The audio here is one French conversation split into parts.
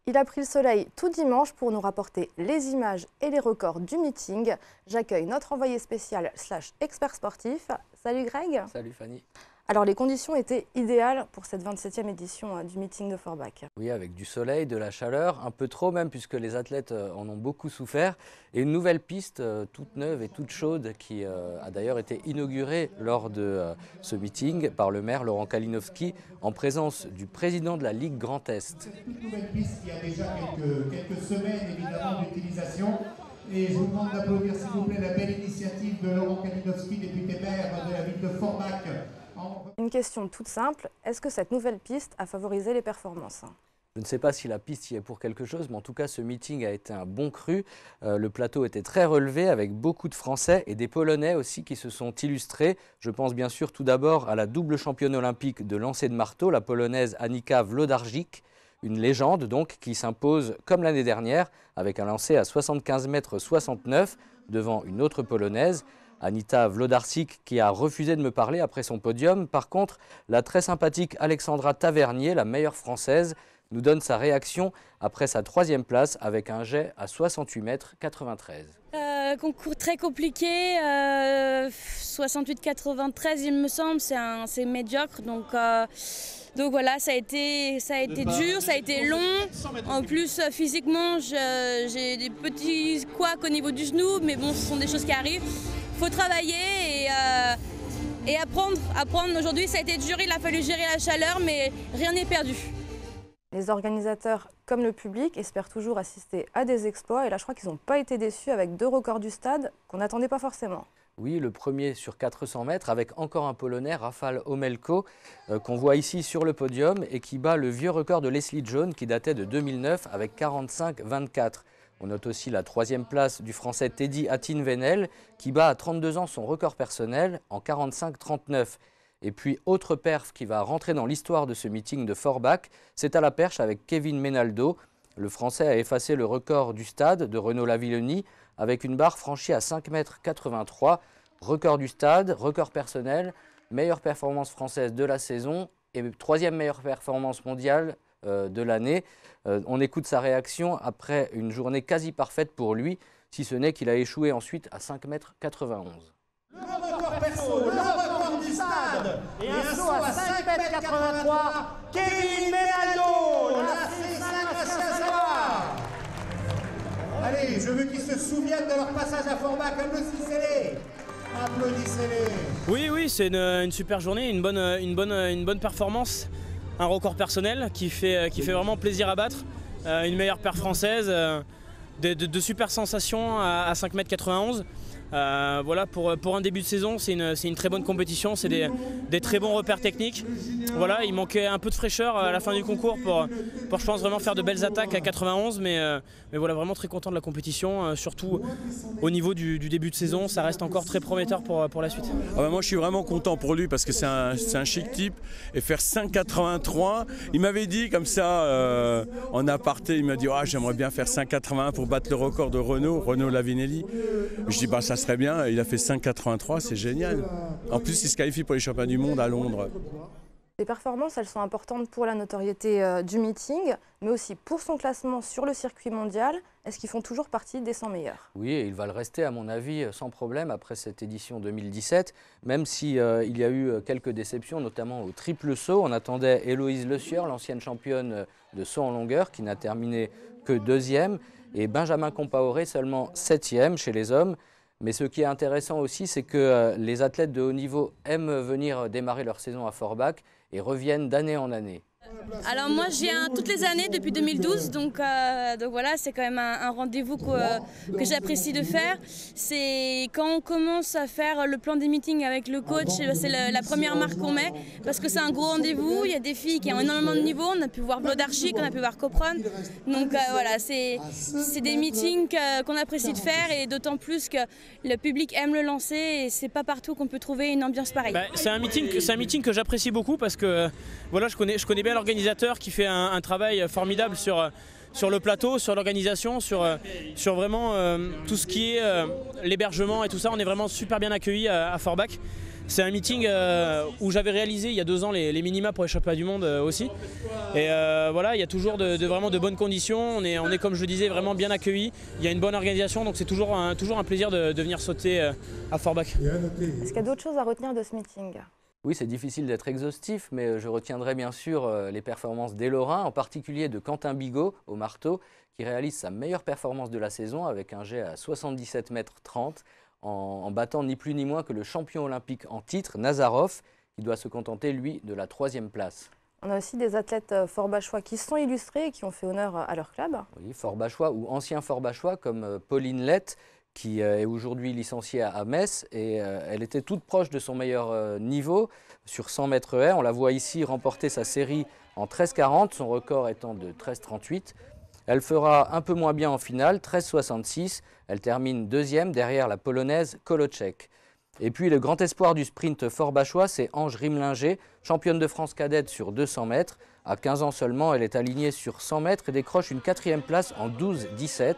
Il a pris le soleil tout dimanche pour nous rapporter les images et les records du meeting. J'accueille notre envoyé spécial / expert sportif. Salut Greg. Salut Fanny. Alors les conditions étaient idéales pour cette 27e édition du meeting de Forbach. Oui, avec du soleil, de la chaleur, un peu trop même puisque les athlètes en ont beaucoup souffert. Et une nouvelle piste toute neuve et toute chaude qui a d'ailleurs été inaugurée lors de ce meeting par le maire Laurent Kalinowski en présence du président de la Ligue Grand Est. C'est une nouvelle piste qui a déjà quelques semaines évidemment d'utilisation. Et je vous demande d'applaudir s'il vous plaît la belle initiative de Laurent Kalinowski, député maire de la ville de Forbach. Une question toute simple, est-ce que cette nouvelle piste a favorisé les performances ? Je ne sais pas si la piste y est pour quelque chose, mais en tout cas ce meeting a été un bon cru. Le plateau était très relevé avec beaucoup de Français et des Polonais aussi qui se sont illustrés. Je pense bien sûr tout d'abord à la double championne olympique de lancer de marteau, la Polonaise Annika Wlodarczyk, une légende donc qui s'impose comme l'année dernière avec un lancer à 75,69 m devant une autre Polonaise. Anita Wlodarczyk qui a refusé de me parler après son podium. Par contre, la très sympathique Alexandra Tavernier, la meilleure française, nous donne sa réaction après sa 3e place avec un jet à 68,93 m. Concours très compliqué, 68,93 il me semble, c'est médiocre. Donc voilà, ça a été dur, ça a été long. En plus, physiquement, j'ai des petits couacs au niveau du genou, mais bon, ce sont des choses qui arrivent. Il faut travailler et apprendre. Aujourd'hui, ça a été dur, il a fallu gérer la chaleur, mais rien n'est perdu. Les organisateurs, comme le public, espèrent toujours assister à des exploits. Et là, je crois qu'ils n'ont pas été déçus avec 2 records du stade qu'on n'attendait pas forcément. Oui, le premier sur 400 mètres avec encore un Polonais, Rafał Omelko, qu'on voit ici sur le podium et qui bat le vieux record de Leslie Jones qui datait de 2009 avec 45,24. On note aussi la 3e place du Français Teddy Attin-Venel qui bat à 32 ans son record personnel en 45,39. Et puis, autre perf qui va rentrer dans l'histoire de ce meeting de Forbach, c'est à la perche avec Kevin Menaldo. Le Français a effacé le record du stade de Renaud Lavillenie avec une barre franchie à 5,83 m. Record du stade, record personnel, meilleure performance française de la saison et 3e meilleure performance mondiale de l'année. On écoute sa réaction après une journée quasi parfaite pour lui, si ce n'est qu'il a échoué ensuite à 5,91 m. Le record perso, le record du stade et un saut à 5,83 m. Kevin Menaldo, la C5 à Saint-Soir. Allez, je veux qu'ils se souviennent de leur passage à Forbach. Applaudissez-les. Applaudissez-les. Oui, c'est une super journée, une bonne performance. Un record personnel qui fait vraiment plaisir à battre. Une meilleure paire française, de super sensations à 5,91 m. Voilà, pour un début de saison, c'est une très bonne compétition, c'est des très bons repères techniques. Voilà, il manquait un peu de fraîcheur à la fin du concours pour je pense vraiment faire de belles attaques à 91, mais voilà, vraiment très content de la compétition, surtout au niveau du début de saison, ça reste encore très prometteur pour la suite. Moi je suis vraiment content pour lui parce que c'est un chic type et faire 5,83, il m'avait dit comme ça en aparté, il m'a dit j'aimerais bien faire 5,81 pour battre le record de Renaud Lavillenie. Je dis ça serait bien, il a fait 5,83, c'est génial. En plus il se qualifie pour les championnats du monde à Londres. Les performances, elles sont importantes pour la notoriété du meeting, mais aussi pour son classement sur le circuit mondial. Est-ce qu'ils font toujours partie des 100 meilleurs? Oui, et il va le rester à mon avis sans problème après cette édition 2017, même s'il y a eu quelques déceptions, notamment au triple saut. On attendait Héloïse Le Sieur, l'ancienne championne de saut en longueur, qui n'a terminé que 2e, et Benjamin Compaoré seulement 7e chez les hommes. Mais ce qui est intéressant aussi, c'est que les athlètes de haut niveau aiment venir démarrer leur saison à Forbach et reviennent d'année en année. Alors moi je viens toutes les années depuis 2012, donc voilà, c'est quand même un rendez-vous que j'apprécie de faire. C'est quand on commence à faire le plan des meetings avec le coach, c'est la première marque qu'on met parce que c'est un gros rendez-vous. Il y a des filles qui ont énormément de niveau, on a pu voir Wlodarczyk, on a pu voir Kopron, donc voilà, c'est des meetings qu'on apprécie de faire et d'autant plus que le public aime le lancer et c'est pas partout qu'on peut trouver une ambiance pareille. C'est un meeting que j'apprécie beaucoup parce que voilà, je connais bien l'organisateur qui fait un travail formidable sur le plateau, sur l'organisation, sur vraiment tout ce qui est l'hébergement et tout ça. On est vraiment super bien accueillis à Forbach. C'est un meeting où j'avais réalisé il y a 2 ans les minima pour les championnats du monde aussi. Et voilà, il y a toujours vraiment de bonnes conditions. On est, comme je le disais, vraiment bien accueillis. Il y a une bonne organisation, donc c'est toujours un plaisir de venir sauter à Forbach. Est-ce qu'il y a d'autres choses à retenir de ce meeting? Oui, c'est difficile d'être exhaustif, mais je retiendrai bien sûr les performances des Lorrains, en particulier de Quentin Bigot au marteau, qui réalise sa meilleure performance de la saison avec un jet à 77,30 m en battant ni plus ni moins que le champion olympique en titre, Nazarov, qui doit se contenter, lui, de la 3e place. On a aussi des athlètes forbachois qui sont illustrés et qui ont fait honneur à leur club. Oui, forbachois ou anciens forbachois comme Pauline Lett, qui est aujourd'hui licenciée à Metz, et elle était toute proche de son meilleur niveau sur 100 mètres haies. On la voit ici remporter sa série en 13,40, son record étant de 13,38. Elle fera un peu moins bien en finale, 13,66. Elle termine 2e derrière la polonaise Koloczek. Et puis le grand espoir du sprint forbachois, c'est Ange Rimlinger, championne de France cadette sur 200 mètres. À 15 ans seulement, elle est alignée sur 100 mètres et décroche une 4e place en 12,17.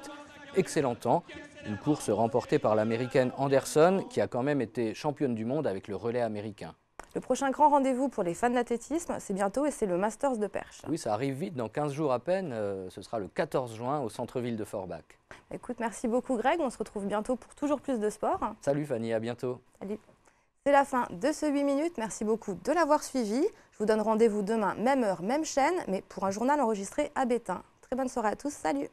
Excellent temps. Une course remportée par l'américaine Anderson, qui a quand même été championne du monde avec le relais américain. Le prochain grand rendez-vous pour les fans d'athlétisme, c'est bientôt et c'est le Masters de Perche. Oui, ça arrive vite, dans 15 jours à peine. Ce sera le 14 juin au centre-ville de Forbach. Écoute, merci beaucoup Greg, on se retrouve bientôt pour toujours plus de sport. Salut Fanny, à bientôt. Salut. C'est la fin de ce 8 minutes, merci beaucoup de l'avoir suivi. Je vous donne rendez-vous demain, même heure, même chaîne, mais pour un journal enregistré à Bétain. Très bonne soirée à tous, salut.